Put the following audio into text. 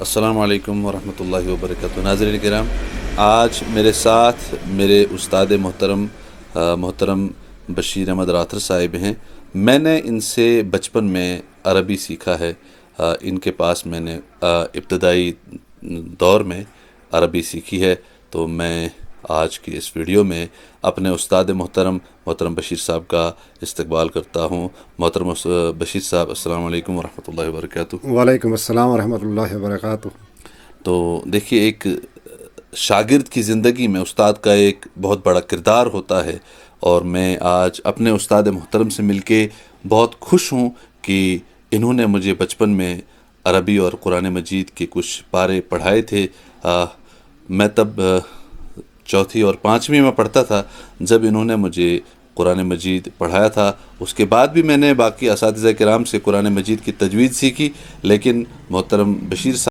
السلام علیکم ورحمۃ اللہ وبرکاتہ۔ ناظرین کرام، آج میرے ساتھ میرے استاد محترم بشیر احمد راتھر صاحب ہیں۔ میں نے ان سے بچپن میں عربی سیکھا ہے۔ ان کے پاس میں نے ابتدائی دور میں عربی سیکھی ہے، تو میں آج کی اس ویڈیو میں اپنے استاد محترم بشیر صاحب کا استقبال کرتا ہوں۔ محترم بشیر صاحب، السلام علیکم ورحمۃ اللہ وبرکاتہ۔ وعلیکم السلام ورحمۃ اللہ وبرکاتہ۔ تو دیکھیے، ایک شاگرد کی زندگی میں استاد کا ایک بہت بڑا کردار ہوتا ہے، اور میں آج اپنے استاد محترم سے مل کے بہت خوش ہوں کہ انہوں نے مجھے بچپن میں عربی اور قرآن مجید کے کچھ پارے پڑھائے تھے۔ میں تب چوتھی اور پانچویں میں پڑھتا تھا جب انہوں نے مجھے قرآن مجید پڑھایا تھا۔ اس کے بعد بھی میں نے باقی اساتذہ کرام سے قرآن مجید کی تجوید سیکھی، لیکن محترم بشیر صاحب